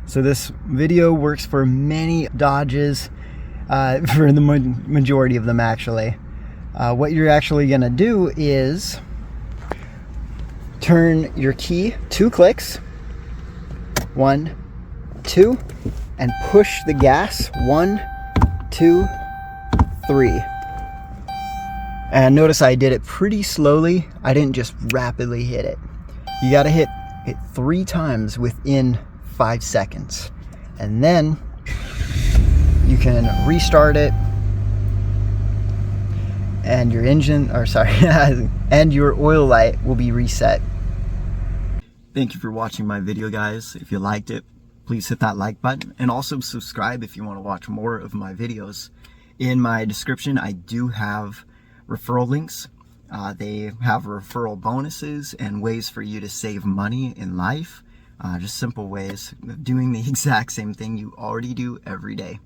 So this video works for many Dodges, for the majority of them actually. What you're actually going to do is turn your key 2 clicks, 1, 2, and push the gas 1, 2, 3. And notice I did it pretty slowly. I didn't just rapidly hit it. You got to hit it 3 times within 5 seconds. And then you can restart it and your engine, or sorry, and your oil light will be reset. Thank you for watching my video, guys. If you liked it, please hit that like button and also subscribe if you want to watch more of my videos. In my description, I do have referral links. They have referral bonuses and ways for you to save money in life. Just simple ways of doing the exact same thing you already do every day.